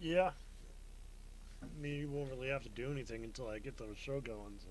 Yeah. I mean, you won't really have to do anything until I get the show going, so.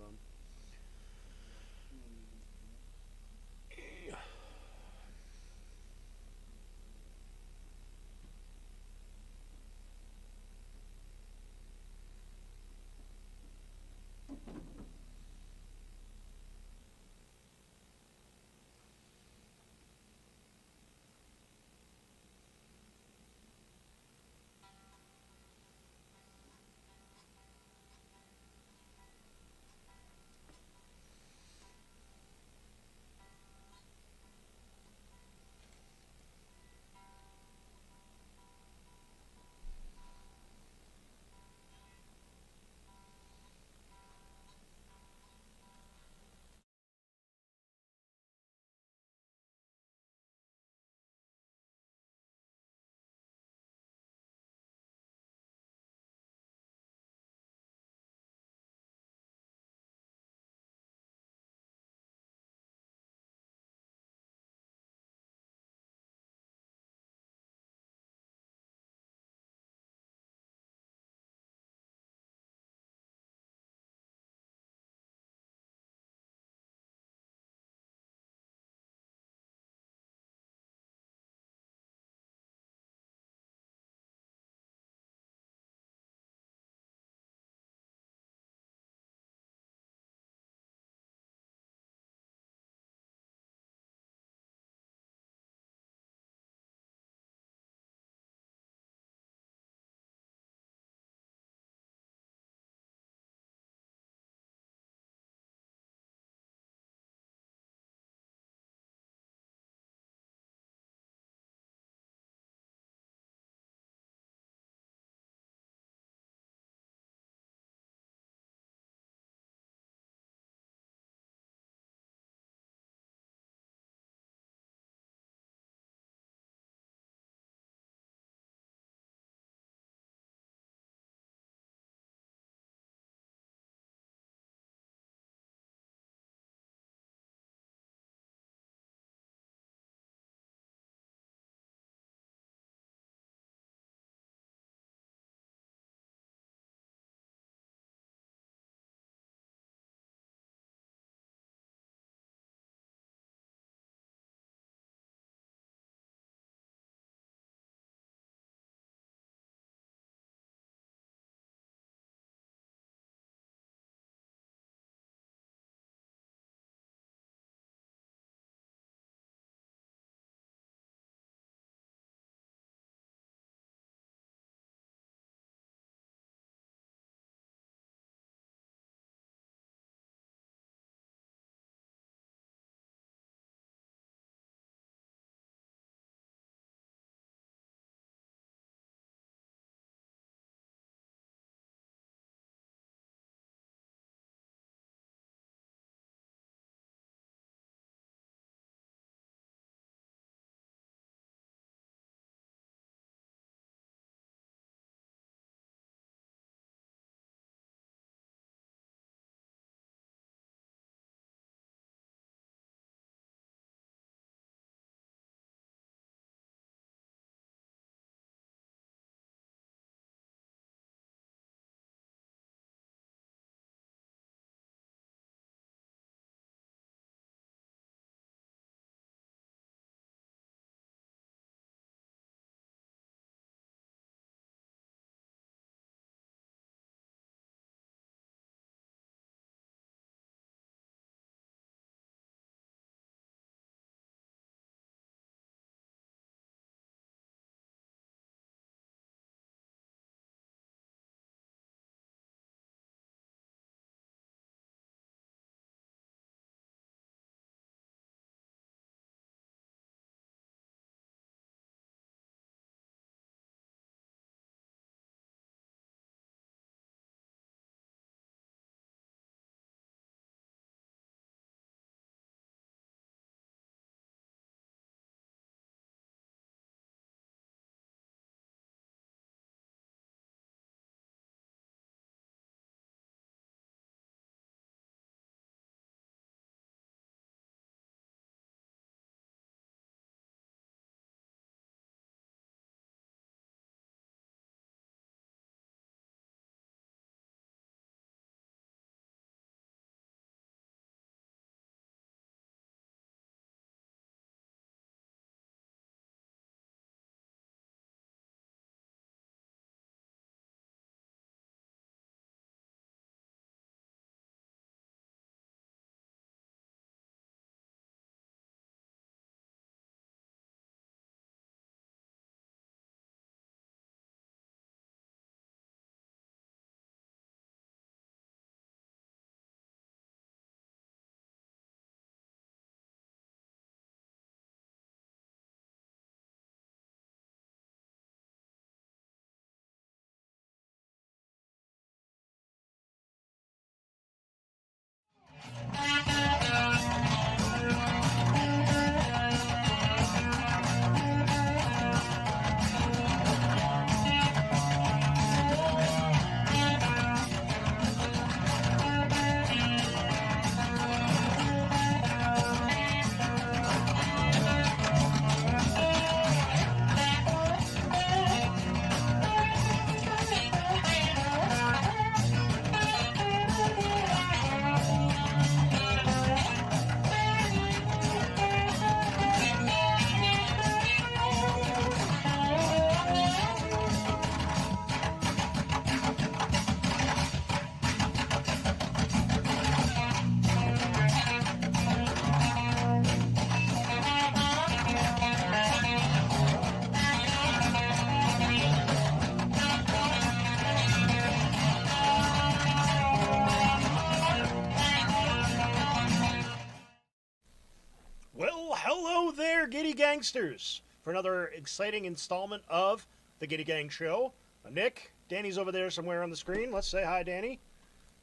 Hello there, Gitty Gangsters, for another exciting installment of the Gitty Gang Show. Nick, Danny's over there somewhere on the screen. Let's say hi, Danny.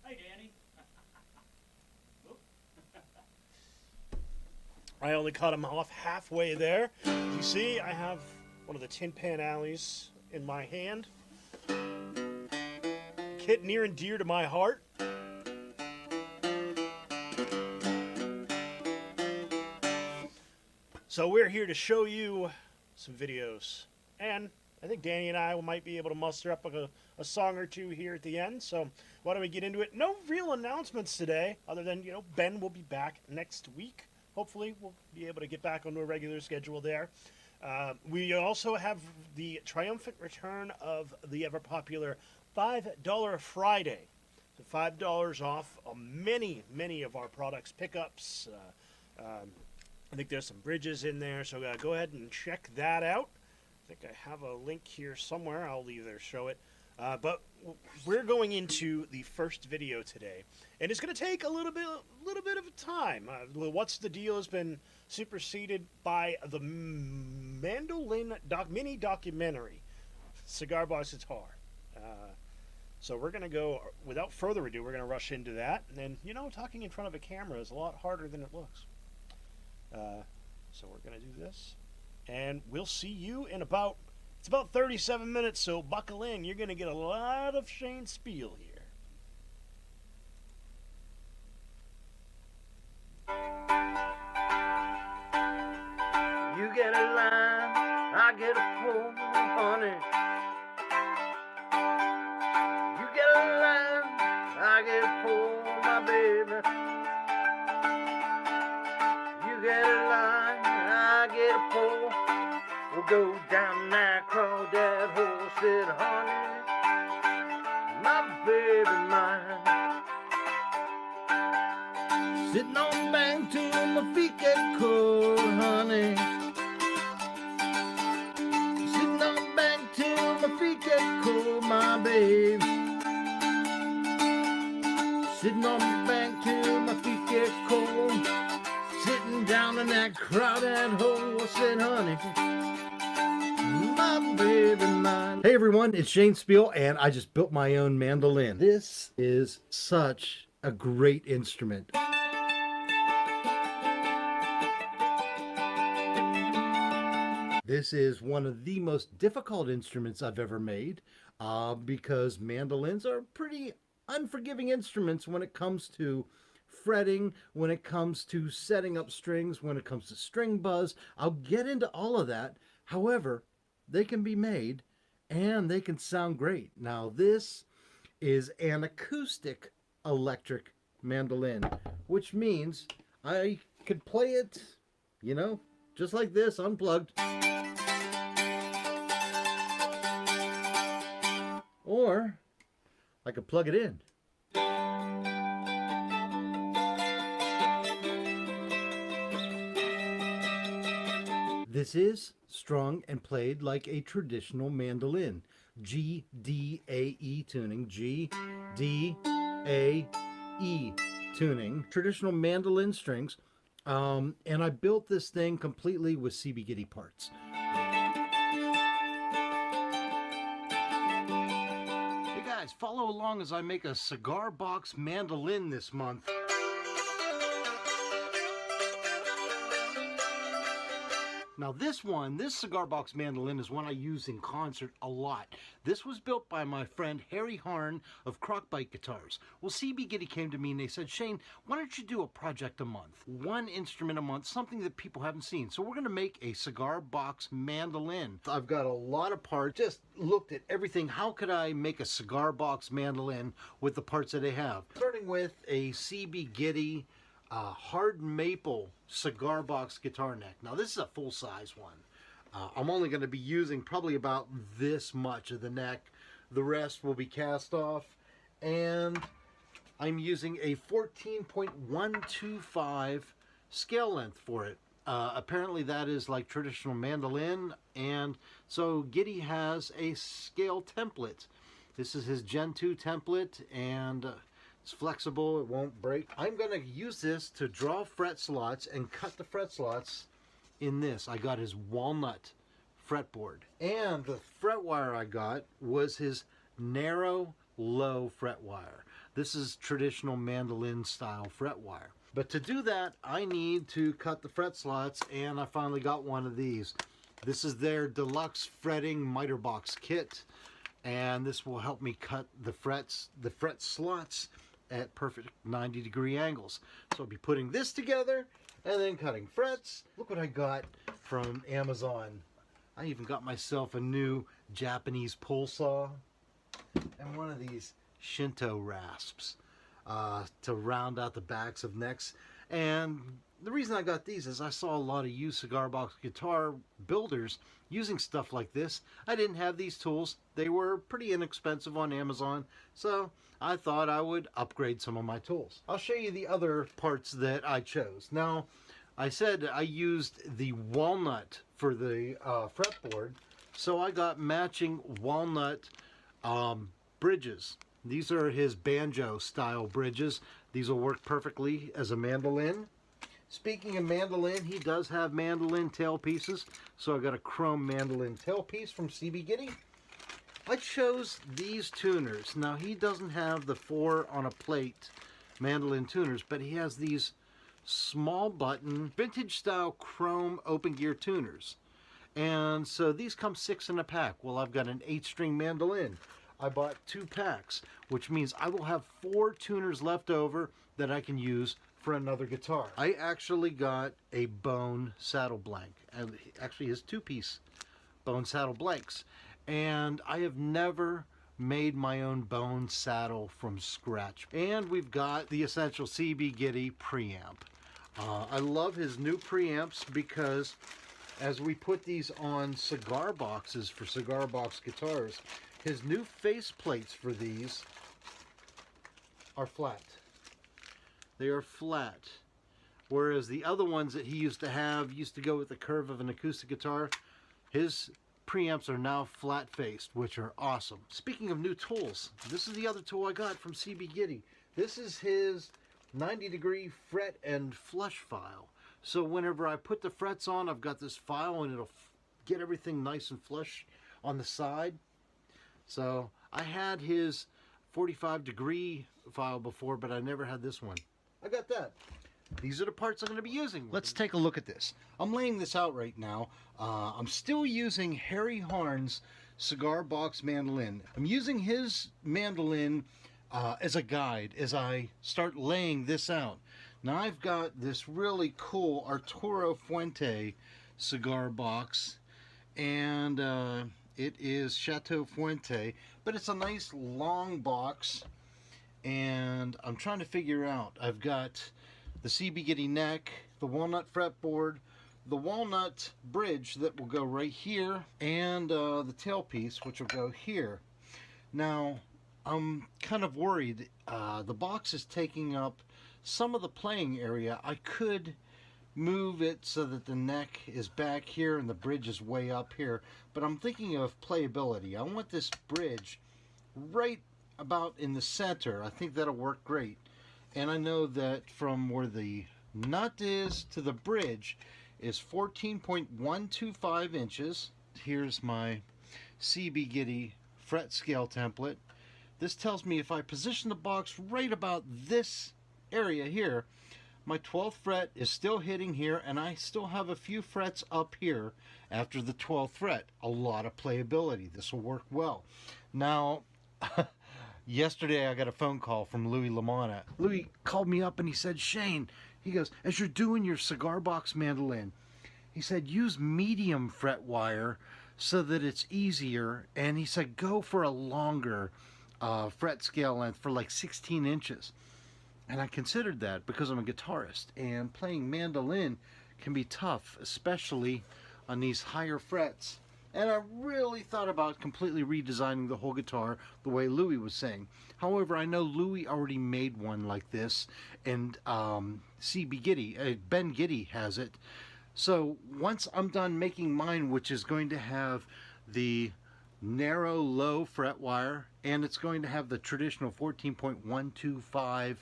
Hi, Danny. I only cut him off halfway there. You see, I have one of the Tin Pan Alleys in my hand. Kit near and dear to my heart. So we're here to show you some videos, and I think Danny and I might be able to muster up a song or two here at the end. So why don't we get into it? No real announcements today, other than, Ben will be back next week. Hopefully we'll be able to get back onto a regular schedule there. We also have the triumphant return of the ever-popular $5 Friday. So $5 off many of our products pickups. I think there's some bridges in there, so go ahead and check that out. I think I have a link here somewhere. I'll either show it. But we're going into the first video today, and it's going to take a little bit of time. What's the Deal has been superseded by the Mandolin mini documentary, Cigar Box Guitar. So we're going to go, without further ado, we're going to rush into that. And then, talking in front of a camera is a lot harder than it looks. So we're going to do this, and we'll see you in about 37 minutes, so buckle in. You're going to get a lot of Shane Speal here. You get a line, I get a pull, honey. You get a line, I get a pull, my baby. You get a line, I get a pull. We'll go down that crawdad hole, said, honey, my baby mine. Sitting on the bank till my feet get cold, honey. Sitting on the bank till my feet get cold, my babe. Sitting on the bank till my feet get cold. Sitting down in that crowded hole, I said, honey, my baby mine. Hey everyone, it's Shane Speal, and I just built my own mandolin. This is such a great instrument. This is one of the most difficult instruments I've ever made because mandolins are pretty unforgiving instruments when it comes to fretting, when it comes to setting up strings, when it comes to string buzz. I'll get into all of that. However, they can be made and they can sound great. Now this is an acoustic electric mandolin, which means I could play it, just like this, unplugged. Or I could plug it in. This is strung and played like a traditional mandolin. G, D, A, E tuning. G, D, A, E tuning. Traditional mandolin strings. And I built this thing completely with CB Gitty parts. Hey guys, follow along as I make a cigar box mandolin this month. Now this cigar box mandolin is one I use in concert a lot. This was built by my friend Harry Harn of Crockbite Guitars. Well, CB Gitty came to me and they said, Shane, why don't you do a project a month? One instrument a month, something that people haven't seen. So we're going to make a cigar box mandolin. I've got a lot of parts, just looked at everything. How could I make a cigar box mandolin with the parts that I have? Starting with a CB Gitty hard maple cigar box guitar neck. Now this is a full-size one. I'm only going to be using probably about this much of the neck. The rest will be cast off, and I'm using a 14.125 scale length for it. Apparently that is like traditional mandolin, and so Gitty has a scale template. This is his Gen 2 template, and it's flexible, it won't break. I'm going to use this to draw fret slots and cut the fret slots in this. I got his walnut fretboard. And the fret wire I got was his narrow, low fret wire. This is traditional mandolin style fret wire. But to do that, I need to cut the fret slots, and I finally got one of these. This is their deluxe fretting miter box kit, and this will help me cut the fret slots at perfect 90-degree angles. So I'll be putting this together and then cutting frets. Look what I got from Amazon. I even got myself a new Japanese pull saw and one of these Shinto rasps to round out the backs of necks. And the reason I got these is I saw a lot of used cigar box guitar builders using stuff like this. I didn't have these tools. They were pretty inexpensive on Amazon, so I thought I would upgrade some of my tools. I'll show you the other parts that I chose. Now, I said I used the walnut for the fretboard, so I got matching walnut bridges. These are his banjo style bridges. These will work perfectly as a mandolin. Speaking of mandolin, he does have mandolin tailpieces, so I got a chrome mandolin tailpiece from CB Gitty. I chose these tuners. Now, he doesn't have the 4 on a plate mandolin tuners, but he has these small button vintage style chrome open gear tuners. And so these come 6 in a pack. Well, I've got an 8-string mandolin. I bought 2 packs, which means I will have 4 tuners left over that I can use for another guitar. I actually got a bone saddle blank, and actually his 2-piece bone saddle blanks. And I have never made my own bone saddle from scratch. And we've got the essential CB Gitty preamp. I love his new preamps because as we put these on cigar boxes for cigar box guitars, his new face plates for these are flat. They are flat. Whereas the other ones that he used to go with the curve of an acoustic guitar. His preamps are now flat-faced, which are awesome. Speaking of new tools, this is the other tool I got from CB Gitty. This is his 90-degree fret and flush file. So whenever I put the frets on, I've got this file and it'll get everything nice and flush on the side. So I had his 45-degree file before, but I never had this one. I got that. These are the parts I'm going to be using. Let's take a look at this. I'm laying this out right now. I'm still using Harry Harn's Cigar Box Mandolin. I'm using his mandolin as a guide as I start laying this out. Now I've got this really cool Arturo Fuente cigar box, and it is Chateau Fuente, but it's a nice long box, and I'm trying to figure out. I've got the CB Gitty neck, the walnut fretboard, the walnut bridge that will go right here, and the tailpiece, which will go here. Now, I'm kind of worried. The box is taking up some of the playing area. I could move it so that the neck is back here and the bridge is way up here, but I'm thinking of playability. I want this bridge right about in the center. I think that'll work great. And I know that from where the nut is to the bridge is 14.125 inches. Here's my CB Gitty fret scale template. This tells me if I position the box right about this area here, my 12th fret is still hitting here, and I still have a few frets up here after the 12th fret. A lot of playability. This will work well. Now, yesterday I got a phone call from Louis Lamanna. Louis called me up and he said, Shane, he goes, as you're doing your cigar box mandolin, he said, use medium fret wire so that it's easier. And he said, go for a longer fret scale length for like 16 inches. And I considered that because I'm a guitarist, and playing mandolin can be tough, especially on these higher frets. And I really thought about completely redesigning the whole guitar the way Louis was saying. However, I know Louis already made one like this, and CB Gitty, Ben Gitty has it. So once I'm done making mine, which is going to have the narrow low fret wire, and it's going to have the traditional 14.125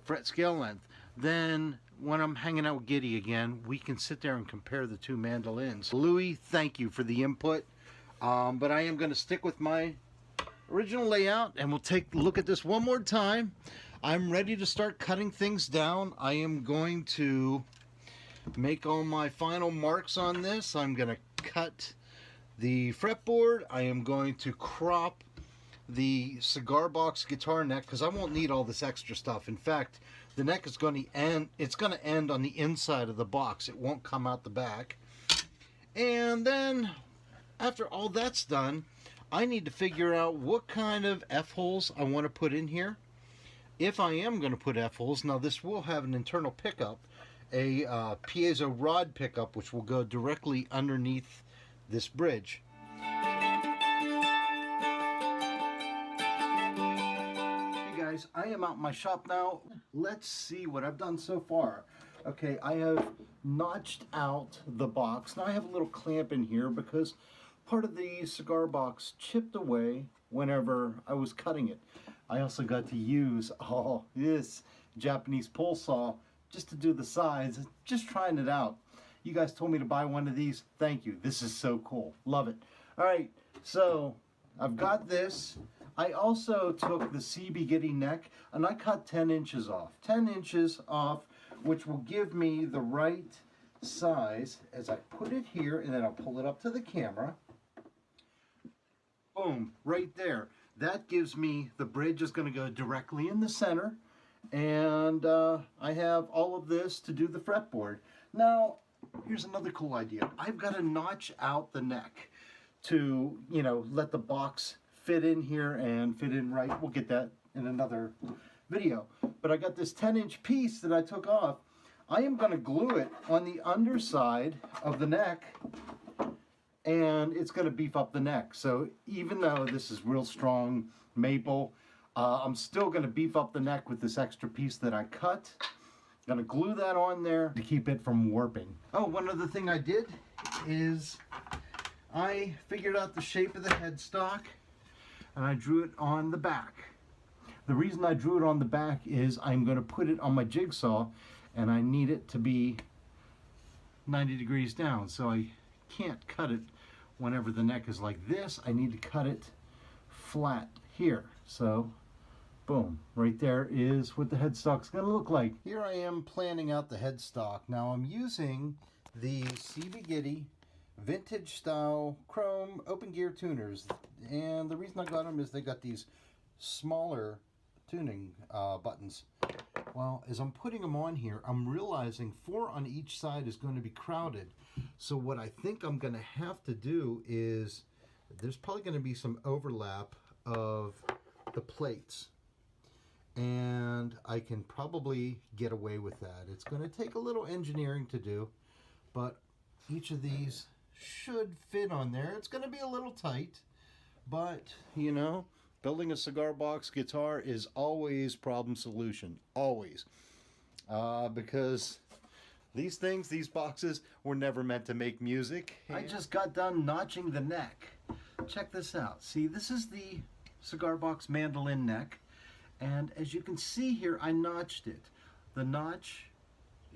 fret scale length, then when I'm hanging out with Gitty again, we can sit there and compare the two mandolins. Louis, thank you for the input. But I am going to stick with my original layout, and we'll take a look at this one more time. I'm ready to start cutting things down. I am going to make all my final marks on this. I'm going to cut the fretboard. I am going to crop the cigar box guitar neck because I won't need all this extra stuff. In fact, the neck is going to end, it's going to end on the inside of the box. It won't come out the back. And then after all that's done, I need to figure out what kind of F-holes I want to put in here. If I am going to put F-holes, now this will have an internal pickup, a piezo rod pickup, which will go directly underneath this bridge. I am out in my shop now. Let's see what I've done so far. Okay, I have notched out the box. Now I have a little clamp in here because part of the cigar box chipped away whenever I was cutting it. I also got to use this Japanese pole saw just to do the sides, just trying it out. You guys told me to buy one of these. Thank you. This is so cool. Love it. All right, so I've got this. I also took the CB Gitty neck and I cut 10 inches off. 10 inches off, which will give me the right size as I put it here, and then I'll pull it up to the camera. Boom, right there. That gives me, the bridge is going to go directly in the center, and I have all of this to do the fretboard. Now, here's another cool idea. I've got to notch out the neck to, you know, let the box fit in here and fit in right. We'll get that in another video. But I got this 10-inch piece that I took off. I am going to glue it on the underside of the neck, and it's going to beef up the neck. So even though this is real strong maple, I'm still going to beef up the neck with this extra piece that I cut. Going to glue that on there to keep it from warping. Oh, one other thing I did is I figured out the shape of the headstock, and I drew it on the back. The reason I drew it on the back is I'm going to put it on my jigsaw, and I need it to be 90 degrees down, so I can't cut it whenever the neck is like this. I need to cut it flat here. So boom, right there is what the headstock's going to look like. Here I am planning out the headstock. Now I'm using the CB Gitty vintage style chrome open gear tuners, and the reason I got them is they got these smaller tuning buttons. Well, as I'm putting them on here, I'm realizing 4 on each side is going to be crowded. So what I think I'm going to have to do is, there's probably going to be some overlap of the plates, and I can probably get away with that. It's going to take a little engineering to do, but each of these should fit on there. It's going to be a little tight, but you know, building a cigar box guitar is always problem solution, always, because these things, these boxes, were never meant to make music. I just got done notching the neck. Check this out. See, this is the Cigar Box Mandolin neck, and as you can see here, I notched it. The notch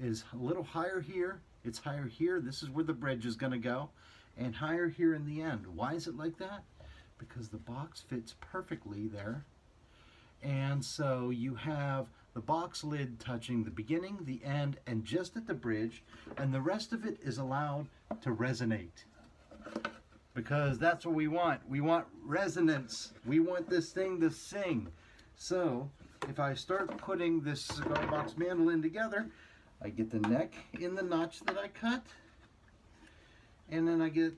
is a little higher here. It's higher here. This is where the bridge is going to go, and higher here in the end. Why is it like that? Because the box fits perfectly there. And so you have the box lid touching the beginning, the end, and just at the bridge, and the rest of it is allowed to resonate. Because that's what we want. We want resonance. We want this thing to sing. So if I start putting this cigar box mandolin together, I get the neck in the notch that I cut, and then I get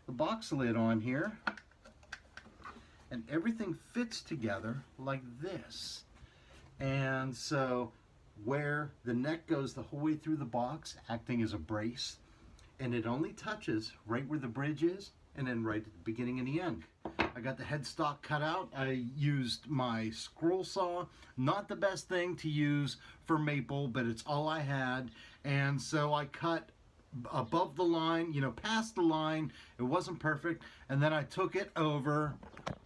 the box lid on here, and everything fits together like this. And so where the neck goes the whole way through the box, acting as a brace, and it only touches right where the bridge is, and then right at the beginning and the end. I got the headstock cut out. I used my scroll saw. Not the best thing to use for maple, but it's all I had. And so I cut above the line, you know, past the line. It wasn't perfect. And then I took it over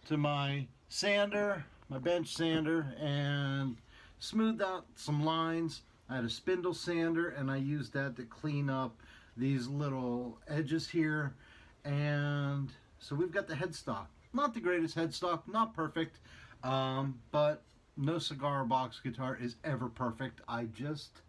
to my sander, my bench sander, and smoothed out some lines. I had a spindle sander and I used that to clean up these little edges here. And so we've got the headstock. Not the greatest headstock, not perfect, but no cigar box guitar is ever perfect. I just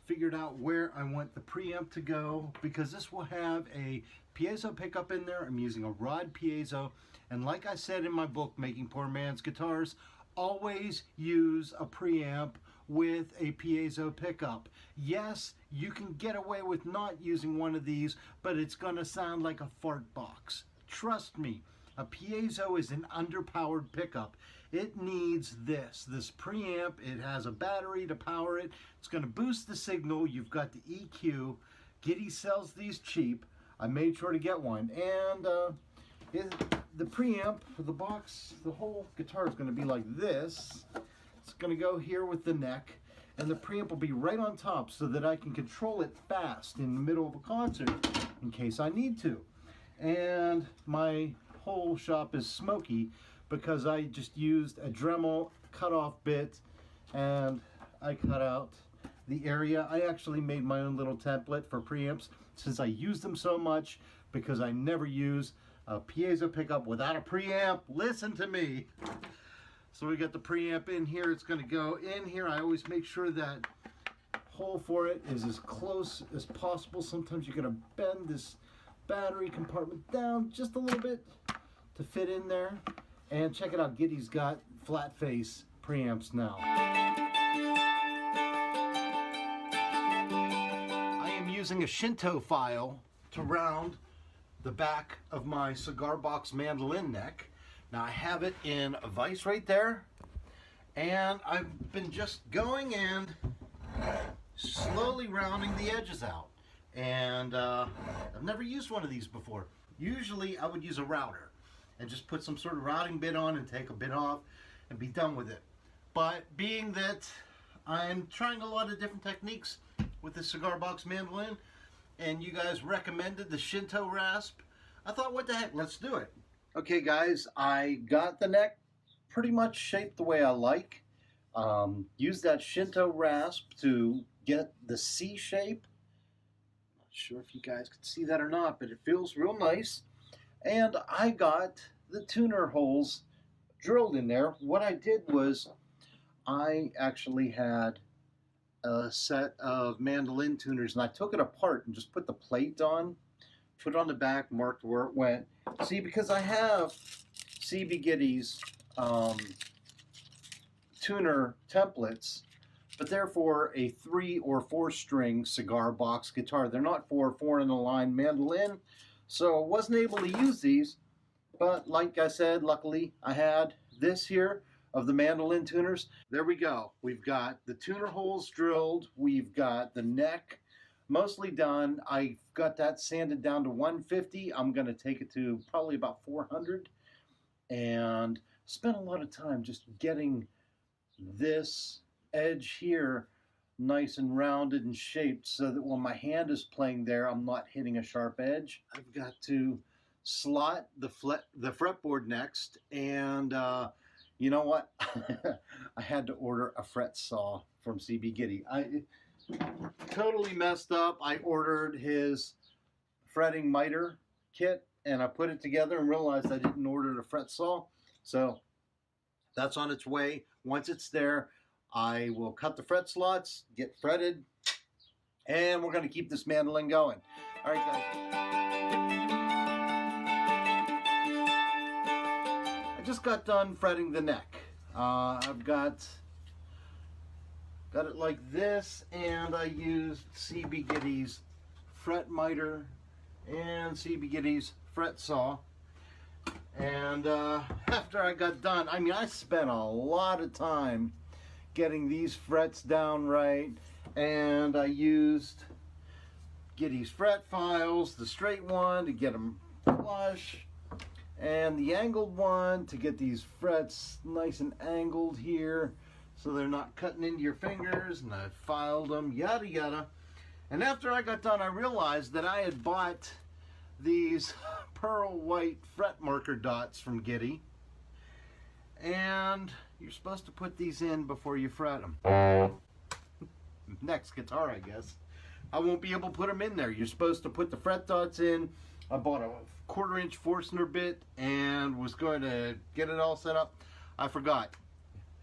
figured out where I want the preamp to go because this will have a piezo pickup in there. I'm using a rod piezo, and like I said in my book, Making Poor Man's Guitars, always use a preamp with a piezo pickup. Yes, you can get away with not using one of these, but it's gonna sound like a fart box. Trust me, a piezo is an underpowered pickup. It needs this preamp. It has a battery to power it. It's going to boost the signal. You've got the EQ. Gitty sells these cheap. I made sure to get one. And the preamp for the box, the whole guitar is going to be like this. It's going to go here with the neck. And the preamp will be right on top so that I can control it fast in the middle of a concert in case I need to. And my whole shop is smoky because I just used a Dremel cut-off bit and I cut out the area. I actually made my own little template for preamps since I use them so much, because I never use a piezo pickup without a preamp. Listen to me. So we got the preamp in here. It's going to go in here. I always make sure that hole for it is as close as possible. Sometimes you're going to bend this battery compartment down just a little bit to fit in there. And check it out, Gitty's got flat face preamps now. I am using a Shinto file to round the back of my cigar box mandolin neck. Now I have it in a vise right there, and I've been just going and slowly rounding the edges out. And I've never used one of these before. Usually I would use a router and just put some sort of routing bit on and take a bit off and be done with it. But being that I'm trying a lot of different techniques with the cigar box mandolin, and you guys recommended the Shinto rasp, I thought, what the heck, let's do it. Okay guys, I got the neck pretty much shaped the way I like. Used that Shinto rasp to get the C shape. Not sure if you guys can see that or not, but it feels real nice. And I got the tuner holes drilled in there. What I did was I actually had a set of mandolin tuners, and I took it apart and just put the plate on, put it on the back, marked where it went. See, because I have CB Gitty's tuner templates, but they're for a 3 or 4 string cigar box guitar. They're not for a 4-in-a-line mandolin. So I wasn't able to use these, but like I said, luckily I had this here of the mandolin tuners. There we go. We've got the tuner holes drilled. We've got the neck mostly done. I got that sanded down to 150. I'm going to take it to probably about 400 and spent a lot of time just getting this edge here nice and rounded and shaped so that when my hand is playing there, I'm not hitting a sharp edge. I've got to slot the fretboard next, and you know what? I had to order a fret saw from CB Gitty. I totally messed up. I ordered his fretting miter kit and I put it together and realized I didn't order the fret saw. So that's on its way. Once it's there, I will cut the fret slots, get fretted, and we're going to keep this mandolin going. All right, guys. I just got done fretting the neck. I've got it like this, and I used CB Gitty's fret miter and CB Gitty's fret saw. And after I got done, I mean, I spent a lot of time getting these frets down right, and I used Gitty's fret files, the straight one to get them flush, and the angled one to get these frets nice and angled here so they're not cutting into your fingers, and I filed them, yada yada. And after I got done, I realized that I had bought these pearl white fret marker dots from Gitty, And you're supposed to put these in before you fret them. Next guitar, I guess. I won't be able to put them in there. You're supposed to put the fret dots in. I bought a 1/4-inch Forstner bit and was going to get it all set up. I forgot.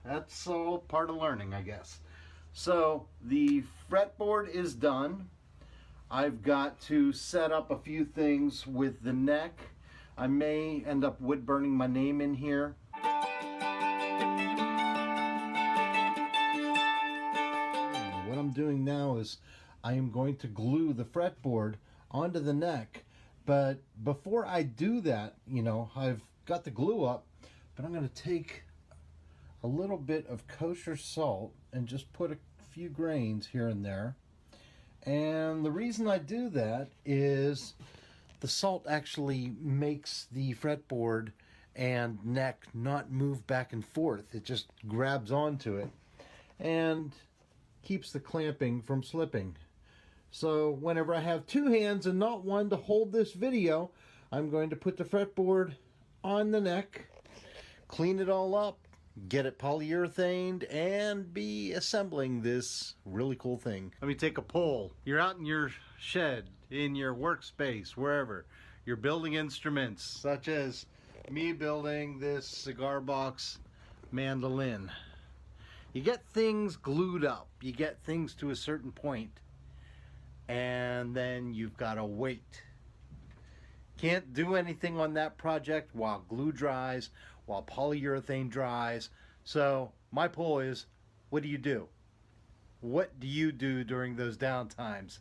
That's all part of learning, I guess. So the fretboard is done. I've got to set up a few things with the neck. I may end up wood burning my name in here. What I'm doing now is I am going to glue the fretboard onto the neck. But before I do that, you know, I've got the glue up, but I'm going to take a little bit of kosher salt and just put a few grains here and there. And the reason I do that is the salt actually makes the fretboard and neck not move back and forth. It just grabs onto it and keeps the clamping from slipping. So whenever I have two hands and not one to hold this video, I'm going to put the fretboard on the neck, clean it all up, get it polyurethaned, and be assembling this really cool thing. Let me take a poll. You're out in your shed, in your workspace, wherever. You're building instruments, such as me building this cigar box mandolin. You get things glued up. You get things to a certain point, and then you've got to wait. Can't do anything on that project while glue dries, while polyurethane dries. So my poll is, what do you do? What do you do during those downtimes?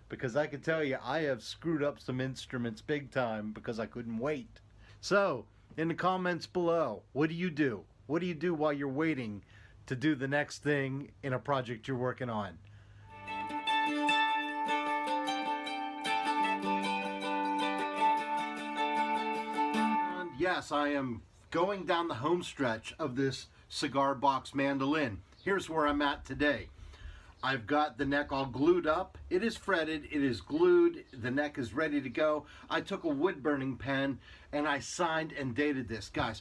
Because I can tell you, I have screwed up some instruments big time because I couldn't wait. So in the comments below, what do you do? What do you do while you're waiting to do the next thing in a project you're working on? And yes, I am going down the home stretch of this cigar box mandolin. Here's where I'm at today. I've got the neck all glued up. It is fretted, it is glued, the neck is ready to go. I took a wood burning pen and I signed and dated this. Guys,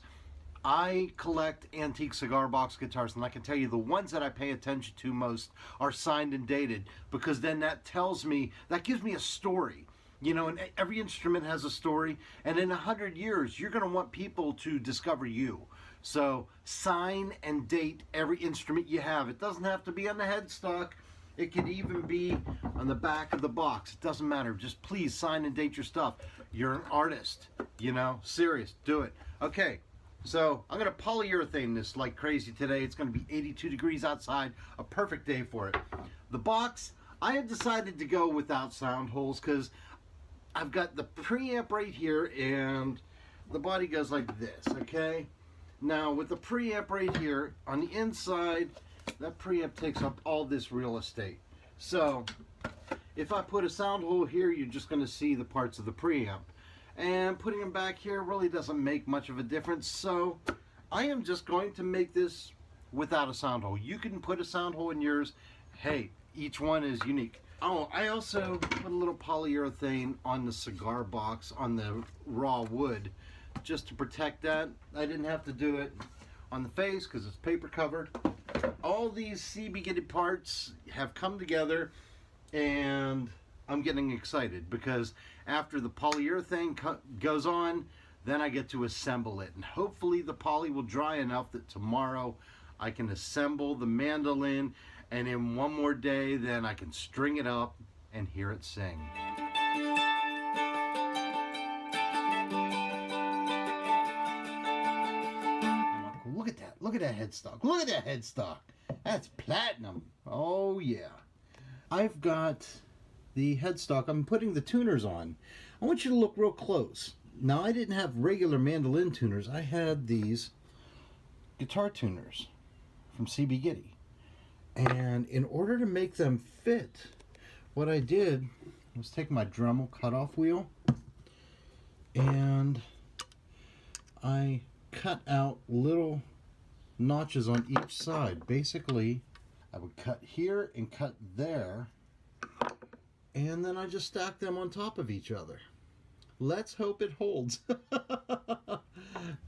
I collect antique cigar box guitars, and I can tell you the ones that I pay attention to most are signed and dated, because then that tells me, that gives me a story. You know, and every instrument has a story, and in 100 years, you're going to want people to discover you. So sign and date every instrument you have. It doesn't have to be on the headstock. It could even be on the back of the box. It doesn't matter. Just please sign and date your stuff. You're an artist, you know, serious, do it. Okay, so I'm going to polyurethane this like crazy today. It's going to be 82 degrees outside, a perfect day for it. The box, I have decided to go without sound holes because I've got the preamp right here and the body goes like this, okay? Now with the preamp right here, on the inside, that preamp takes up all this real estate. So if I put a sound hole here, you're just going to see the parts of the preamp. And putting them back here really doesn't make much of a difference. So I am just going to make this without a sound hole. You can put a sound hole in yours. Hey, each one is unique. Oh, I also put a little polyurethane on the cigar box, on the raw wood, just to protect that. I didn't have to do it on the face because it's paper covered. All these CB Gitty parts have come together, and I'm getting excited because after the polyurethane goes on, then I get to assemble it. And hopefully the poly will dry enough that tomorrow I can assemble the mandolin, and in one more day, then I can string it up and hear it sing. Look at that. Look at that headstock. Look at that headstock. That's platinum. Oh, yeah. I've got the headstock. I'm putting the tuners on. I want you to look real close. Now, I didn't have regular mandolin tuners. I had these guitar tuners from CB Gitty. And in order to make them fit, what I did was take my Dremel cutoff wheel and I cut out little notches on each side. Basically, I would cut here and cut there, and then I just stack them on top of each other. Let's hope it holds.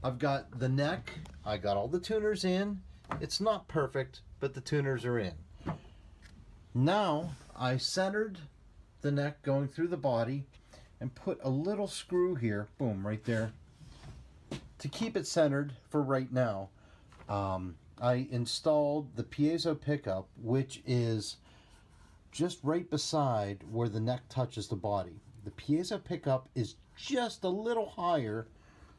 I've got the neck I got all the tuners in. It's not perfect, but the tuners are in. Now I centered the neck going through the body and put a little screw here, boom, right there, to keep it centered for right now. I installed the piezo pickup, which is just right beside where the neck touches the body. The piezo pickup is just a little higher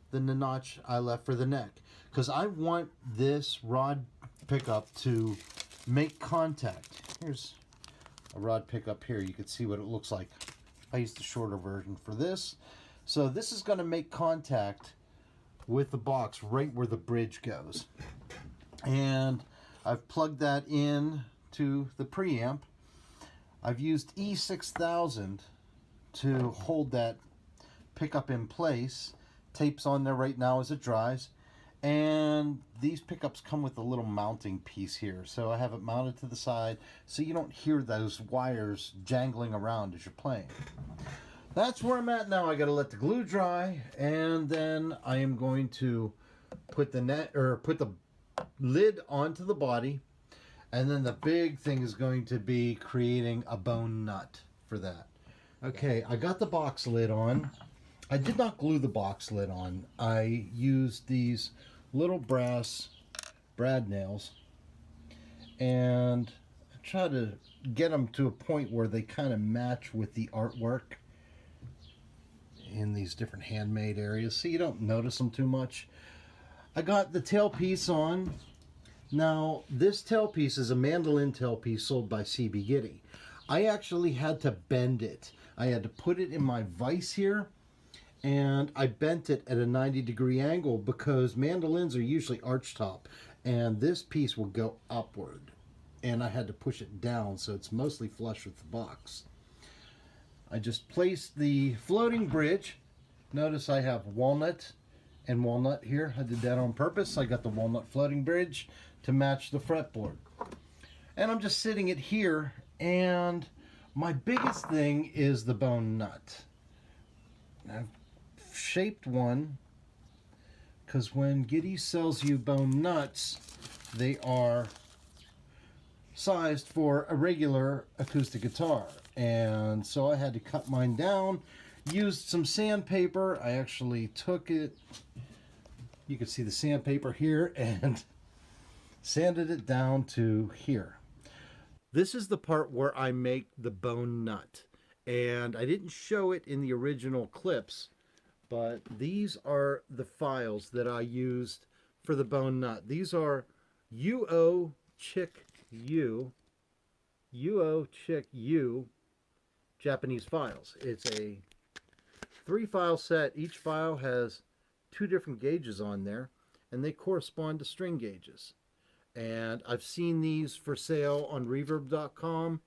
than the notch I left for the neck, because I want this rod pickup to make contact. Here's a rod pickup here. You can see what it looks like. I used the shorter version for this. So this is going to make contact with the box right where the bridge goes. And I've plugged that in to the preamp. I've used E6000 to hold that pickup in place. Tape's on there right now as it dries. And these pickups come with a little mounting piece here. So I have it mounted to the side so you don't hear those wires jangling around as you're playing. That's where I'm at now. I gotta let the glue dry, and then I am going to put the lid onto the body, and then the big thing is going to be creating a bone nut for that. Okay, I got the box lid on. I did not glue the box lid on. I used these little brass brad nails and I try to get them to a point where they kind of match with the artwork in these different handmade areas, so you don't notice them too much. I got the tailpiece on. Now, this tailpiece is a mandolin tailpiece sold by CB Gitty. I actually had to bend it. I had to put it in my vise here, and I bent it at a 90-degree angle because mandolins are usually archtop, and this piece will go upward. And I had to push it down so it's mostly flush with the box. I just placed the floating bridge. Notice I have walnut and walnut here. I did that on purpose. I got the walnut floating bridge to match the fretboard. And I'm just sitting it here, and my biggest thing is the bone nut. I've shaped one because when Gitty sells you bone nuts, they are sized for a regular acoustic guitar. And so I had to cut mine down, used some sandpaper. I actually took it, you can see the sandpaper here, and sanded it down to here. This is the part where I make the bone nut. And I didn't show it in the original clips, but these are the files that I used for the bone nut. These are UO Chick U Japanese files. It's a 3-file set. Each file has 2 different gauges on there, and they correspond to string gauges. And I've seen these for sale on reverb.com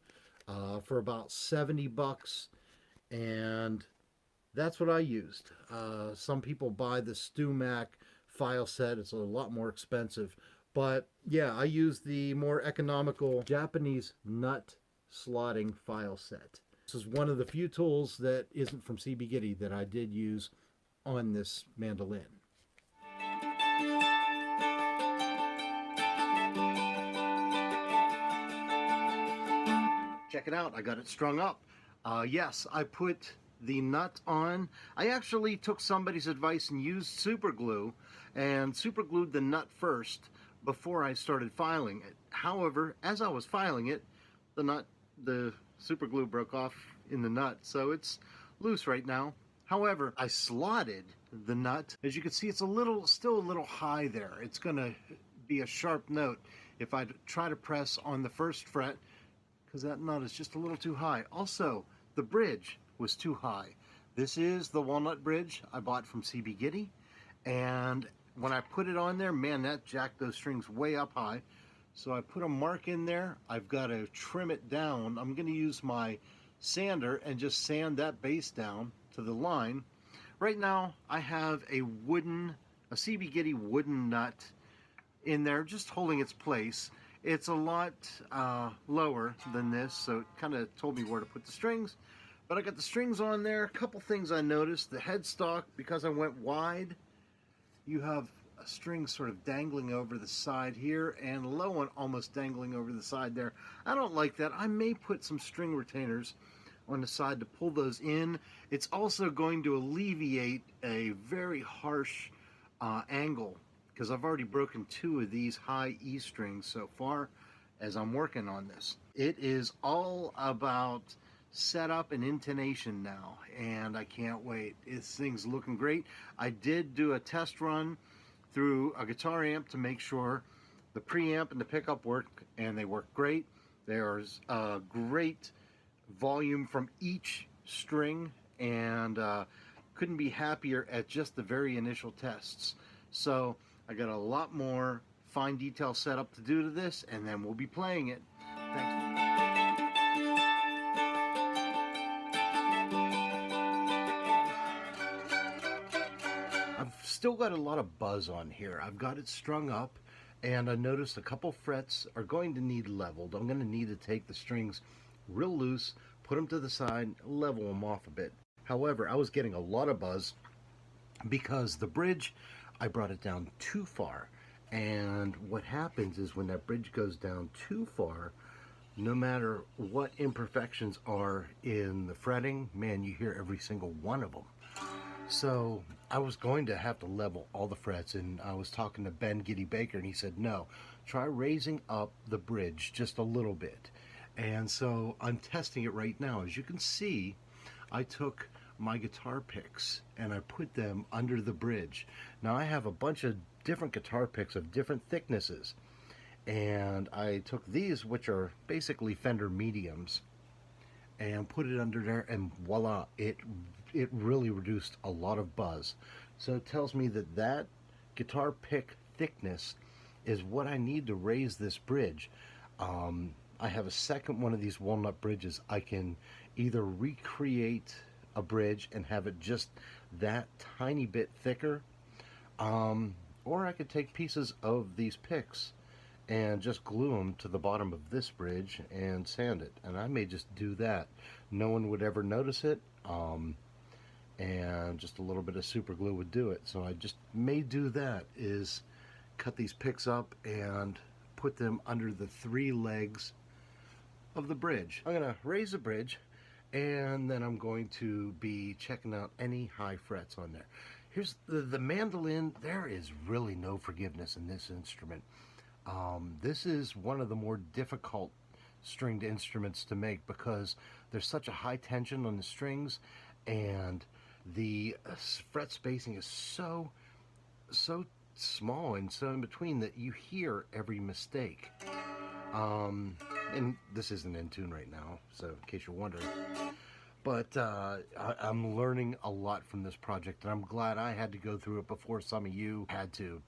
for about 70 bucks, and that's what I used. Some people buy the StewMac file set. It's a lot more expensive. But yeah, I use the more economical Japanese nut slotting file set. This is one of the few tools that isn't from CB Gitty that I did use on this mandolin. Check it out, I got it strung up. Yes, I put the nut on. I actually took somebody's advice and used super glue and super glued the nut first before I started filing it. However, as I was filing it, the super glue broke off in the nut, so it's loose right now. However, I slotted the nut. As you can see, it's still a little high there. It's gonna be a sharp note if I try to press on the first fret, because that nut is just a little too high. Also, the bridge was too high. This is the walnut bridge I bought from CB Gitty, and when I put it on there, man, that jacked those strings way up high. So I put a mark in there. I've got to trim it down. I'm going to use my sander and just sand that base down to the line. Right now, I have a CB Gitty wooden nut in there, just holding its place. It's a lot lower than this, so it kind of told me where to put the strings. But I got the strings on there. A couple things I noticed. The headstock, because I went wide, you have a string sort of dangling over the side here and a low one almost dangling over the side there. I don't like that. I may put some string retainers on the side to pull those in. It's also going to alleviate a very harsh angle, because I've already broken 2 of these high E strings so far as I'm working on this. It is all about setup and intonation now, and I can't wait. This thing's looking great. I did do a test run through a guitar amp to make sure the preamp and the pickup work, and they work great. There's a great volume from each string, and couldn't be happier at just the very initial tests. So I got a lot more fine detail setup to do to this, and then we'll be playing it. Thanks. I've still got a lot of buzz on here. I've got it strung up, and I noticed a couple frets are going to need leveled. I'm going to need to take the strings real loose, put them to the side, level them off a bit. However, I was getting a lot of buzz because the bridge, I brought it down too far. And what happens is when that bridge goes down too far, no matter what imperfections are in the fretting, man, you hear every single one of them. So I was going to have to level all the frets, and I was talking to Ben Gitty Baker, and he said, no, try raising up the bridge just a little bit. And so I'm testing it right now. As you can see, I took my guitar picks and I put them under the bridge. Now I have a bunch of different guitar picks of different thicknesses, and I took these, which are basically Fender mediums, and put it under there, and voila, it really reduced a lot of buzz. So it tells me that that guitar pick thickness is what I need to raise this bridge. I have a second one of these walnut bridges. I can either recreate a bridge and have it just that tiny bit thicker, or I could take pieces of these picks and just glue them to the bottom of this bridge and sand it. And I may just do that. No one would ever notice it, and just a little bit of super glue would do it. So I just may do that, is cut these picks up and put them under the 3 legs of the bridge. I'm gonna raise the bridge, and then I'm going to be checking out any high frets on there. Here's the mandolin. There is really no forgiveness in this instrument. This is one of the more difficult stringed instruments to make because there's such a high tension on the strings, and the fret spacing is so small and so in between that you hear every mistake. And this isn't in tune right now, so in case you're wondering. But I'm learning a lot from this project, and I'm glad I had to go through it before some of you had to.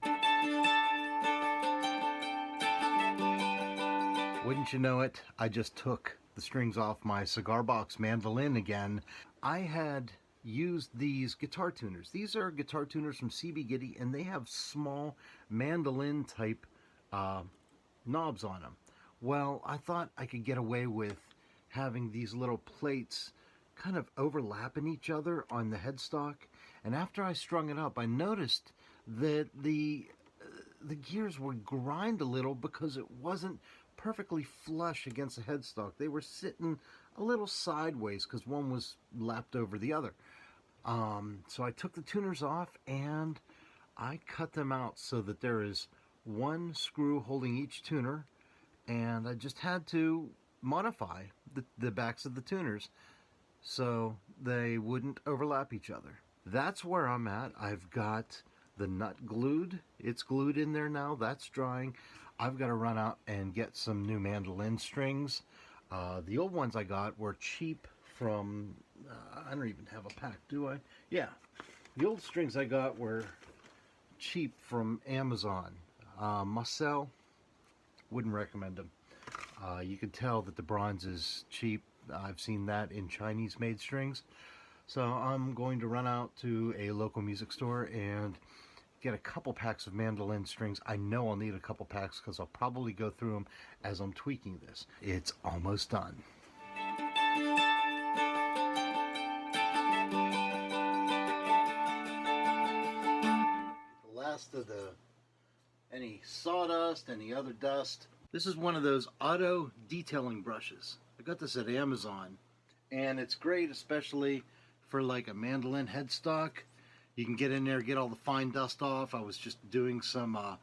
Wouldn't you know it, I just took the strings off my Cigar Box Mandolin again. I had used these guitar tuners. These are guitar tuners from CB Gitty, and they have small mandolin type knobs on them. Well, I thought I could get away with having these little plates kind of overlapping each other on the headstock. And after I strung it up, I noticed that the gears would grind a little because it wasn't perfectly flush against the headstock. They were sitting a little sideways because one was lapped over the other. So I took the tuners off and I cut them out so that there is one screw holding each tuner, and I just had to modify the backs of the tuners so they wouldn't overlap each other. That's where I'm at. I've got the nut glued. It's glued in there now. That's drying. I've got to run out and get some new mandolin strings. The old ones I got were cheap from, I don't even have a pack, do I? Yeah. The old strings I got were cheap from Amazon. Marcel, wouldn't recommend them. You can tell that the bronze is cheap. I've seen that in Chinese made strings. So I'm going to run out to a local music store and get a couple packs of mandolin strings. I know I'll need a couple packs because I'll probably go through them as I'm tweaking this. It's almost done. The last of the any sawdust, any other dust. This is one of those auto detailing brushes. I got this at Amazon, and it's great especially for like a mandolin headstock. You can get in there, get all the fine dust off. I was just doing some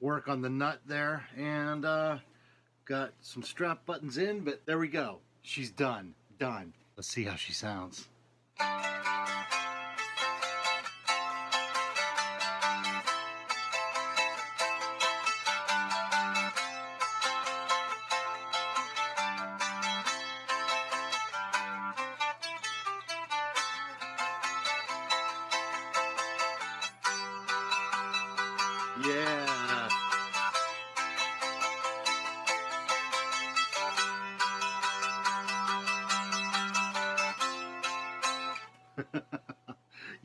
work on the nut there, and got some strap buttons in, but there we go. She's done. Let's see how she sounds. Yeah.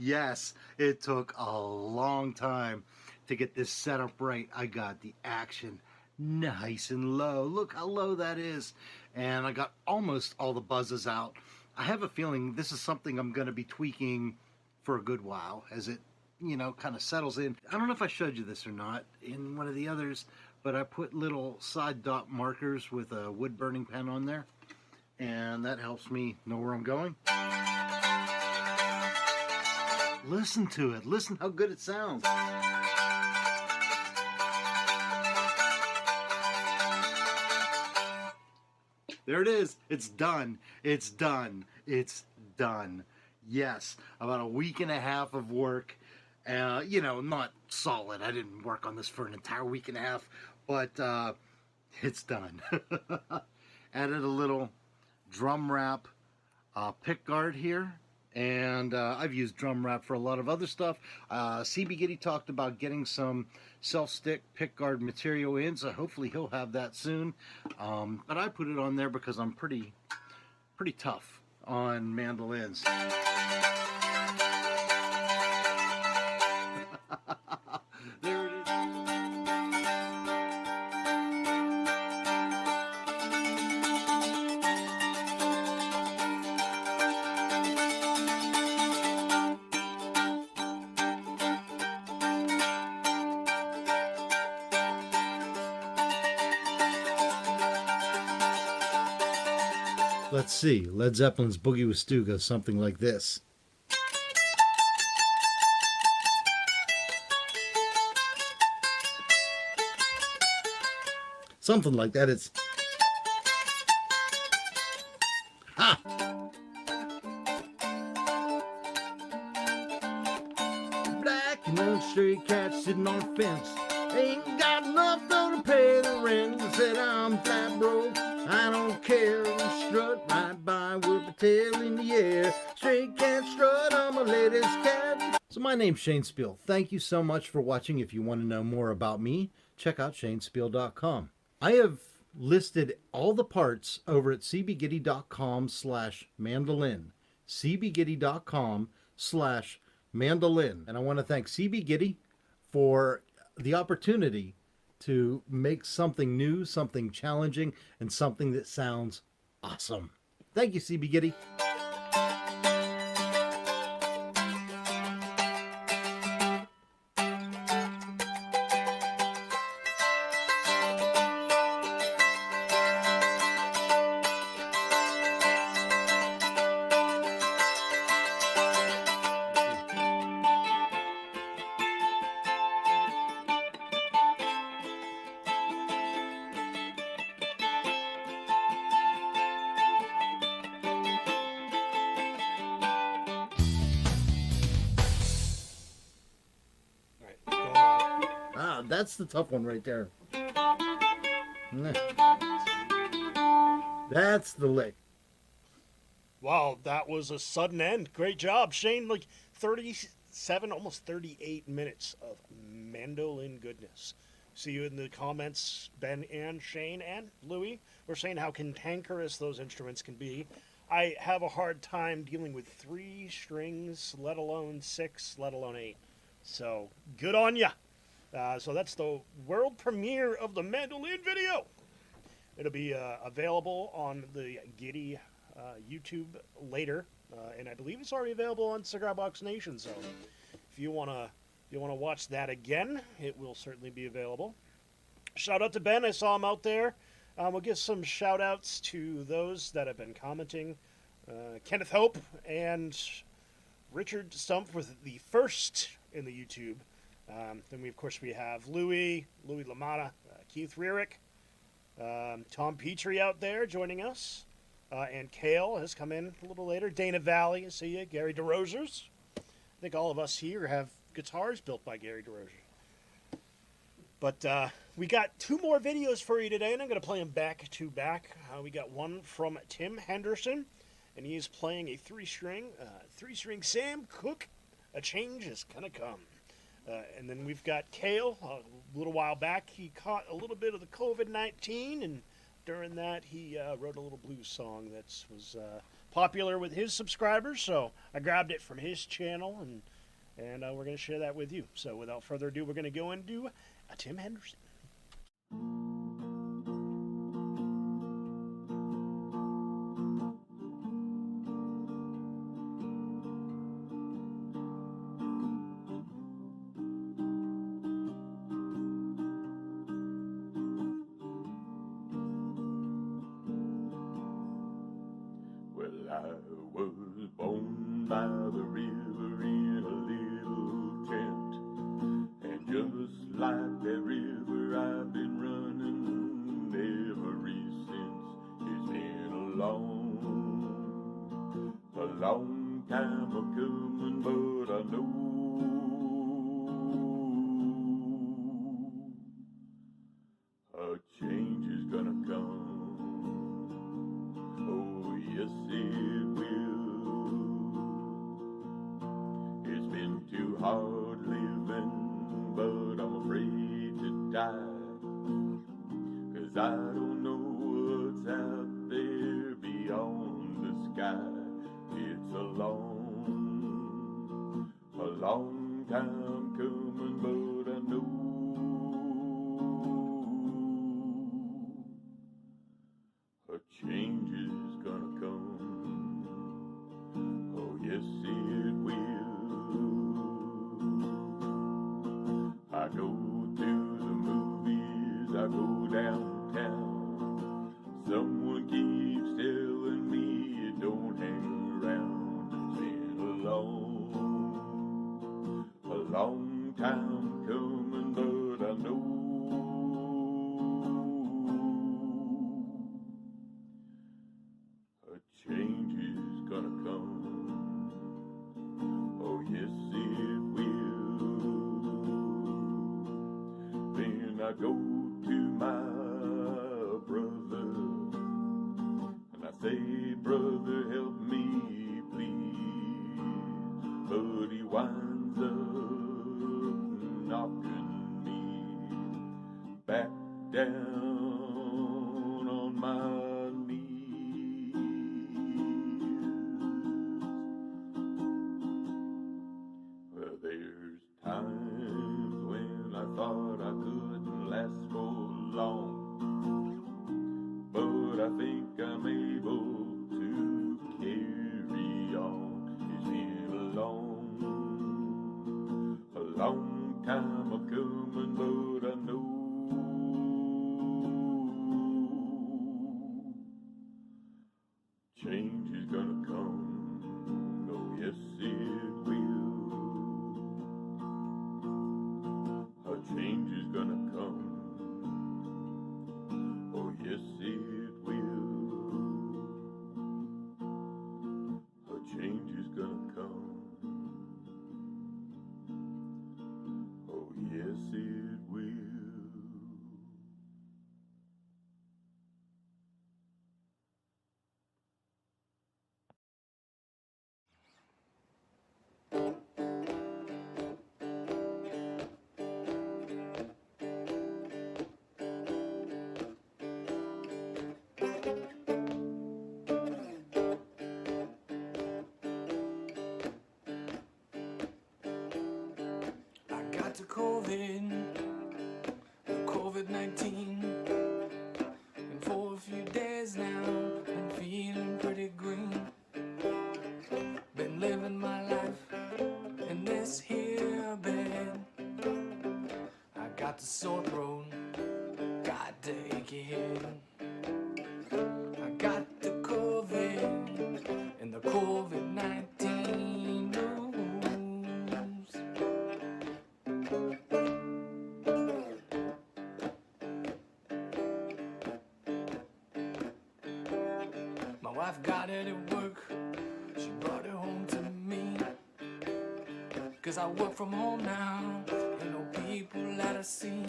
Yes, it took a long time to get this set up right. I got the action nice and low. Look how low that is. And I got almost all the buzzes out. I have a feeling this is something I'm going to be tweaking for a good while as it, you know, kind of settles in. I don't know if I showed you this or not in one of the others, but I put little side dot markers with a wood burning pen on there, and that helps me know where I'm going. Listen to it. Listen how good it sounds. There it is. It's done. It's done. It's done. Yes, about a week and a half of work. You know, not solid. I didn't work on this for an entire week and a half, but it's done. Added a little drum wrap pick guard here. And I've used drum wrap for a lot of other stuff. CB Gitty talked about getting some self-stick pick guard material in, so hopefully he'll have that soon. But I put it on there because I'm pretty tough on mandolins. There it is. Let's see, Led Zeppelin's Boogie with Stu goes something like this. Something like that. It's... Ha! Black and old stray cat sitting on a fence. Ain't got enough though to pay the rent. Said I'm flat broke, I don't care. Strut right by with my tail in the air. Stray cat strut, I'm a lady's cat. So my name's Shane Speal. Thank you so much for watching. If you want to know more about me, check out shanespeal.com. I have listed all the parts over at cbgitty.com/mandolin. cbgitty.com/mandolin. And I want to thank CB Gitty for the opportunity to make something new, something challenging, and something that sounds awesome. Thank you, CB Gitty. That's the tough one right there. That's the lick. Wow, that was a sudden end. Great job, Shane. Like 37, almost 38 minutes of mandolin goodness. See you in the comments, Ben and Shane and Louie. We're saying how cantankerous those instruments can be. I have a hard time dealing with 3 strings, let alone 6, let alone 8. So, good on ya. So that's the world premiere of the mandolin video. It'll be available on the Gitty YouTube later, and I believe it's already available on Cigar Box Nation. So if you want to If you want to watch that again, it will certainly be available. Shout out to Ben. I saw him out there. We'll give some shout outs to those that have been commenting. Kenneth Hope and Richard Stump with the first in the YouTube. Then we, of course, we have Louis Lamata, Keith Rierick, Tom Petrie out there joining us. And Kale has come in a little later. Dana Valley, I see you. Gary DeRosers. I think all of us here have guitars built by Gary DeRozier. But we got 2 more videos for you today, and I'm going to play them back to back. We got one from Tim Henderson, and he is playing a 3-string Sam Cooke. A change is going to come. And then we've got Kale. A little while back, he caught a little bit of the COVID-19, and during that, he wrote a little blues song that was popular with his subscribers. So I grabbed it from his channel, and we're going to share that with you. So without further ado, we're going to go into Tim Henderson. I was born by the river in a little tent, and just like that river I've been running ever since. It's been a long time a-coming, but I know a change is gonna come. Oh, yes, it will. It's been too hard living, but I'm afraid to die, 'cause I don't know what's out there beyond the sky. It's a long time coming, but I know a change is gonna come. Oh, yes, it will. I go to the movies, I go downtown. Someone keeps telling me it don't hang around. It's been a long time coming, but I know a change is gonna come. Oh, yes, it will. Then I go to my brother, and I say, brother, help me, please. But he winds up knocking me back down on my knees. Well, there's times when I thought I couldn't last for long, but I think I'm able to carry on. It's been a long time a-coming, but I know change is gonna come. Oh, yes, it will. A change is gonna come. Oh, yes, it will. A change is gonna come. Oh, yes, it will. I got the COVID-19, and for a few days now, been feeling pretty green. Been living my life in this here bed. got the sore throat, got the achy head. I got the COVID and the COVID-19 blues. My wife got it at work, she brought it home to me. 'Cause I work from home now, ain't no people that I see.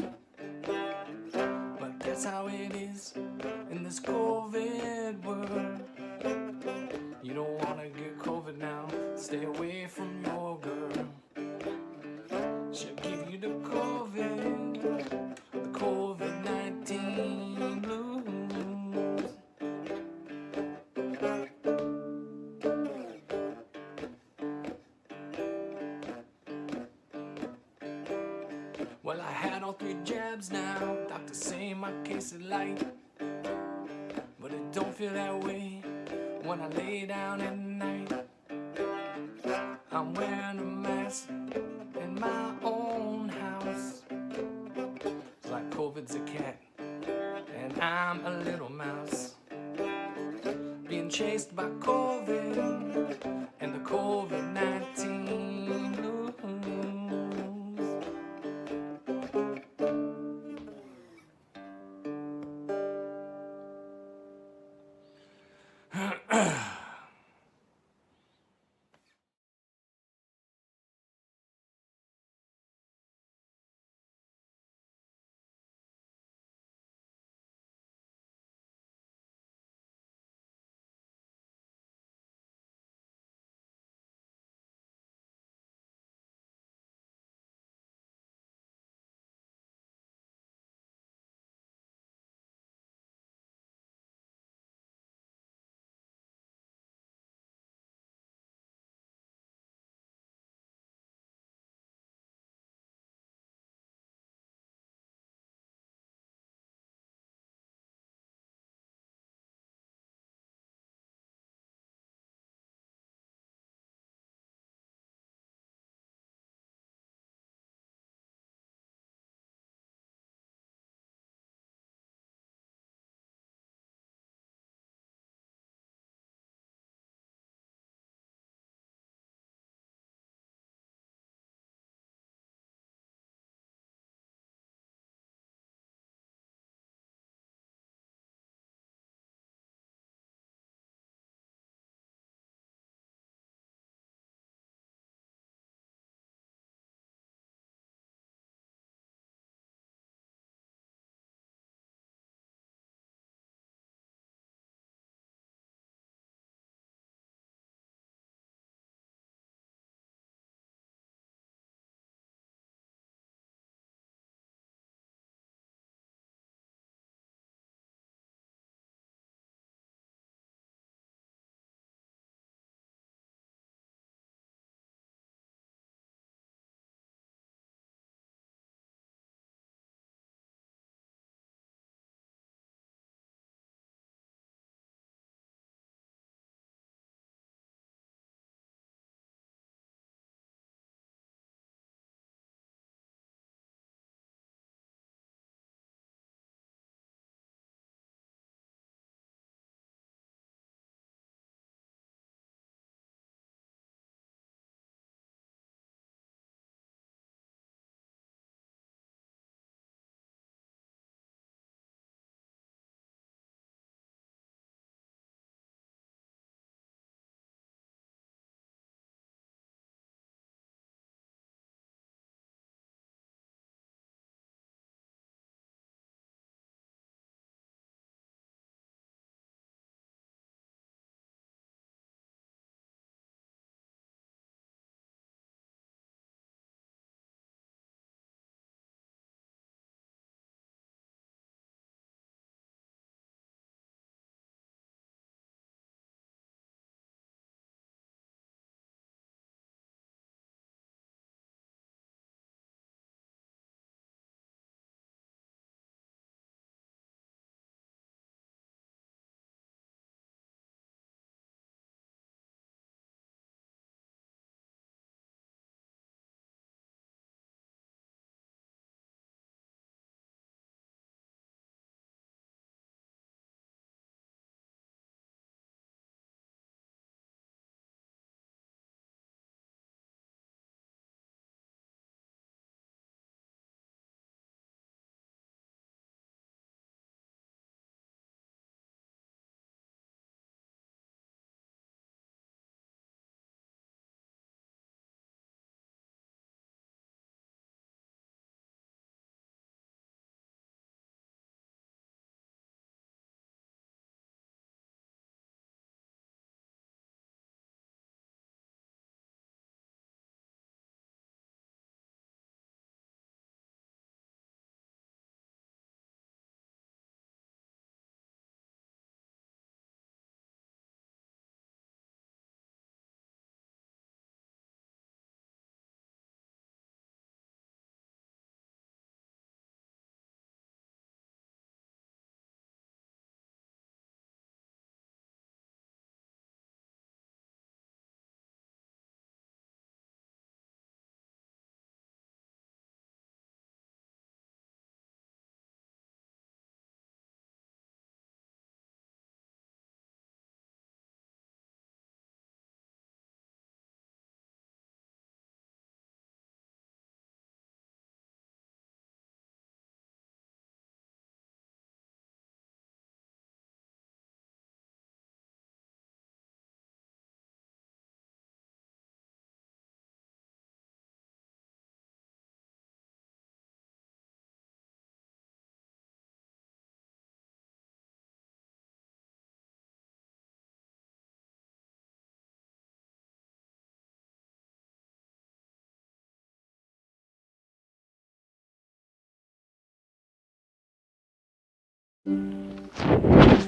But that's how it is in this COVID world. You don't wanna get COVID now, stay away from your girl. She'll give you the COVID-19 blues. Well, I had all 3 jabs now. Doctors say my case is light, but it don't feel that way when I lay down at night. I'm wearing a mask in my own house. It's like COVID's a cat and I'm a little mouse, being chased by COVID and the COVID-19 blues.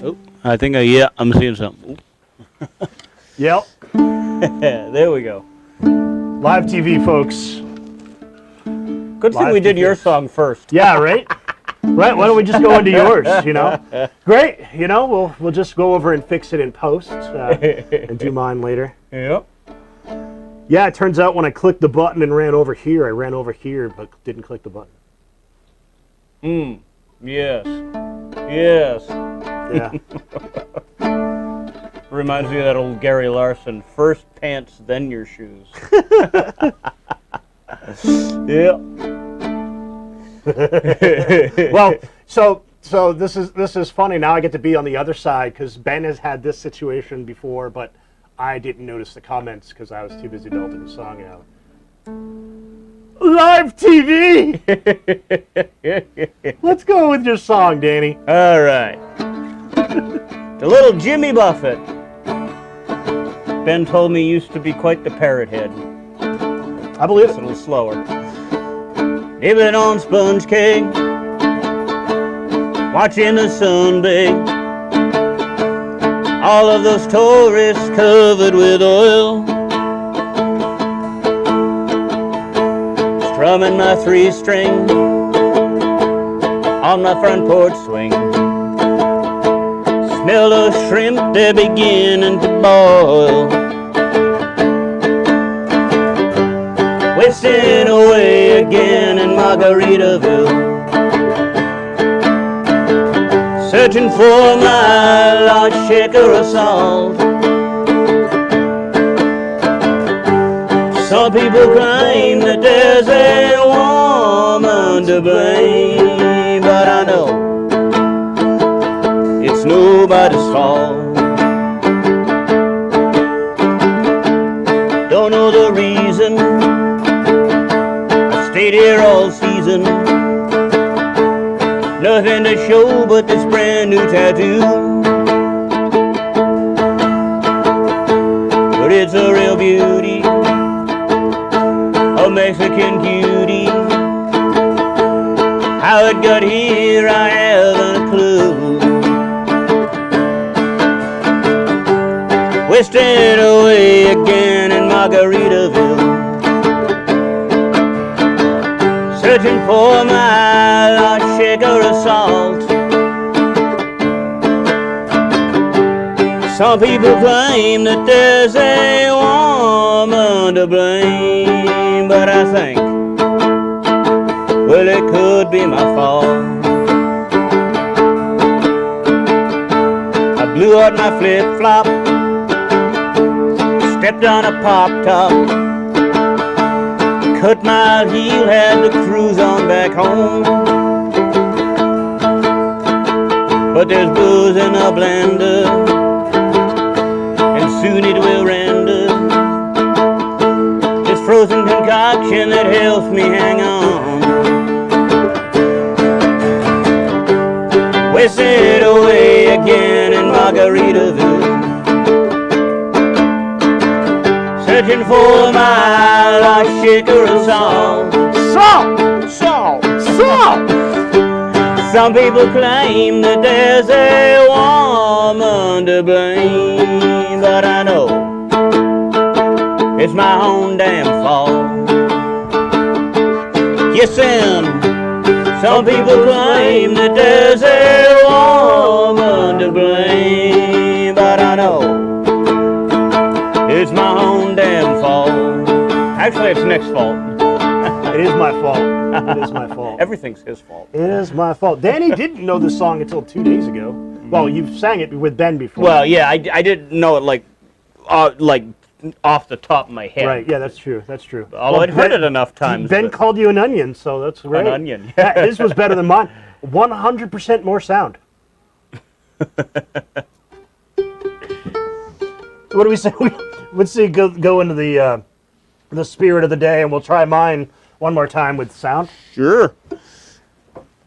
Oh, I think I'm seeing something. Yep. There we go. Live TV, folks. Good thing Live we did your TV. song first. Yeah, right? Right, why don't we just go into yours, you know? Great, you know, we'll just go over and fix it in post and do mine later. Yep. Yeah, it turns out when I clicked the button and ran over here, I ran over here but didn't click the button. Yes. Yes. Yeah. Reminds me of that old Gary Larson, first pants, then your shoes. Yeah. Well, so this is funny. Now I get to be on the other side because Ben has had this situation before, but I didn't notice the comments because I was too busy belting the song out. Live TV. Let's go with your song, Danny. All right. The little Jimmy Buffett. Ben told me used to be quite the parrot head. I believe It's a it. little slower. Nibbling on sponge cake, watching the sun bake. All of those tourists covered with oil, strumming my 3-string on my front porch swing. Smell those shrimp, they're beginning to boil. Wasting away again in Margaritaville, searching for my large shaker of salt. Some people claim that there's a woman to blame, but I know it's nobody's fault. Don't know the reason I stayed here all season. Nothing to show but this brand new tattoo. But it's a real beauty, a Mexican cutie. How it got here, I haven't a clue. Wasting away again in Margaritaville, searching for my large shaker of salt. Some people claim that there's a woman to blame, but I think, well, it could be my fault. I blew out my flip-flop, stepped on a pop-top, cut my heel, had to cruise on back home. But there's booze in a blender, and soon it will render. This frozen concoction that helps me hang on. Wasted away again in Margaritaville, searching for my large shaker of salt. Salt! Salt! Salt! Some people claim that there's a woman to blame, but I know it's my own damn fault. Yes, and some people claim that there's a woman to blame, but I know it's my own damn fault. Actually, it's Nick's fault. It is my fault. It is my fault. Everything's his fault. It is my fault. Danny didn't know this song until 2 days ago. Well, you've sang it with Ben before. Well, yeah, I didn't know it like off the top of my head. Right, yeah, that's true. That's true. Although I'd heard it enough times. Ben but- called you an onion, so that's great. An onion. Yeah, his was better than mine. 100% more sound. What do we say? Let's see. Go into the spirit of the day, and we'll try mine one more time with sound. Sure.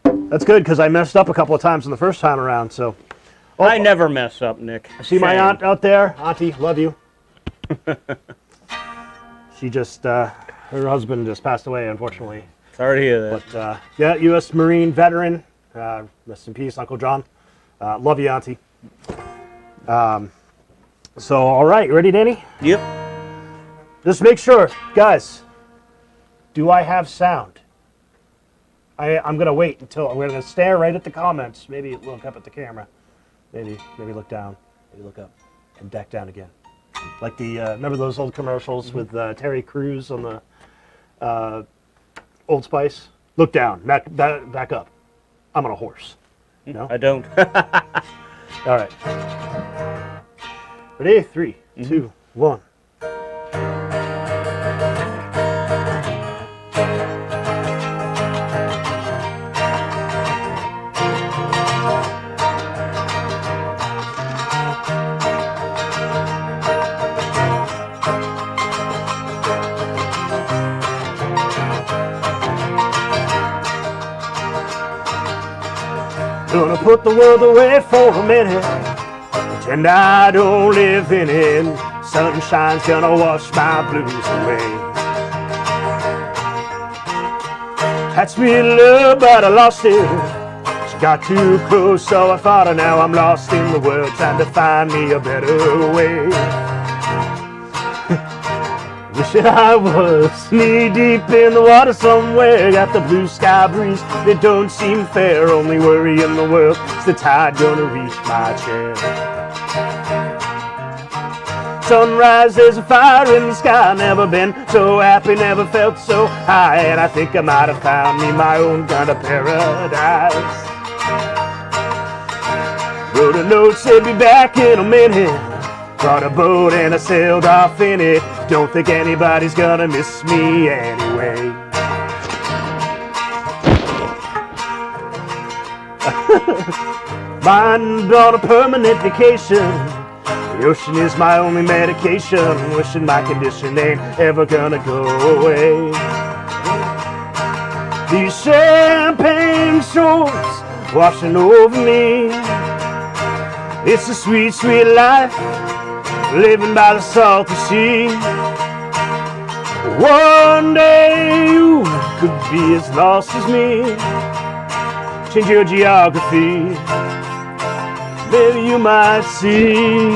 That's good because I messed up a couple of times in the first time around. So I never mess up, Nick. see my Shame. aunt out there, Auntie, love you. She just her husband just passed away, unfortunately. Sorry to hear that. But yeah, U.S. Marine veteran. Rest in peace, Uncle John. Love you, Auntie. So, all right, you ready, Danny? Yep. Just make sure, guys. Do I have sound? I'm gonna wait until I'm gonna stare right at the comments. Maybe look up at the camera. Maybe look down. Maybe look up and back down again. Like the remember those old commercials with Terry Crews on the Old Spice? Look down, back up. I'm on a horse. No, I don't. All right. Ready? 3, 2, 1. Gonna put the world away for a minute. Pretend I don't live in it. Sunshine's gonna wash my blues away. Had sweet love, but I lost it. She got too close, so I thought of now I'm lost in the world, trying to find me a better way. Wishing I was knee deep in the water somewhere. Got the blue sky breeze, it don't seem fair. Only worry in the world is the tide gonna reach my chair. Sunrise, there's a fire in the sky. Never been so happy, never felt so high. And I think I might have found me my own kind of paradise. Wrote a note, said be back in a minute. Brought a boat and I sailed off in it. Don't think anybody's gonna miss me anyway. Mind on a permanent vacation. The ocean is my only medication. Wishing my condition ain't ever gonna go away. These champagne shores washing over me. It's a sweet, sweet life, living by the salty sea. One day you could be as lost as me. Change your geography, maybe you might see.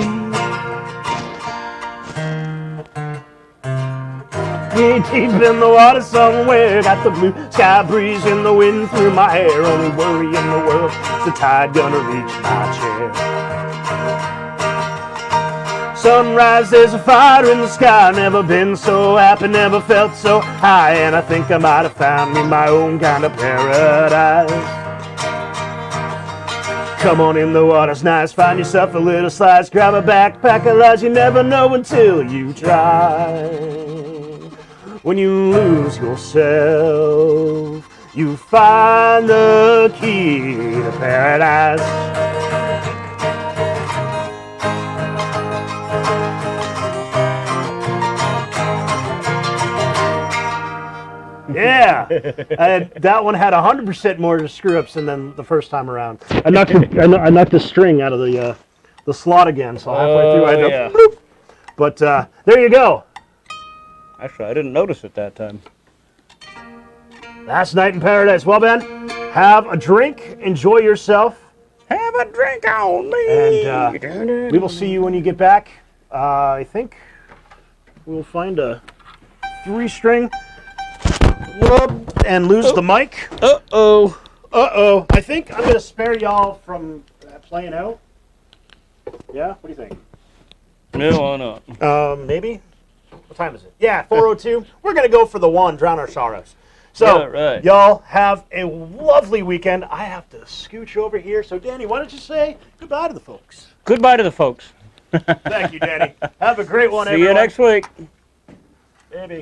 Knee deep in the water somewhere. Got the blue sky breeze and the wind through my hair. Only worry in the world is the tide gonna reach my chair. Sunrise, there's a fire in the sky. Never been so happy, never felt so high. And I think I might have found me my own kind of paradise. Come on in, the water's nice. Find yourself a little slice. Grab a backpack of lies. You never know until you try. When you lose yourself, you find the key to paradise. Yeah, that one had 100% more screw-ups than the first time around. I knocked the string out of the slot again, so halfway through I had to bloop. But there you go. Actually, I didn't notice it that time. Last night in paradise. Well, Ben, have a drink, enjoy yourself. Have a drink on me. And we will see you when you get back. I think we'll find a 3-string. And lose the mic. Uh-oh. Uh-oh. I think I'm going to spare y'all from playing out. Yeah? What do you think? No, why not? Maybe? What time is it? Yeah, 4:02. We're going to go for the one, drown our sorrows. So, Yeah, right. y'all have a lovely weekend. I have to scooch over here. So, Danny, why don't you say goodbye to the folks? Goodbye to the folks. Thank you, Danny. Have a great one, See everyone. you next week. Maybe.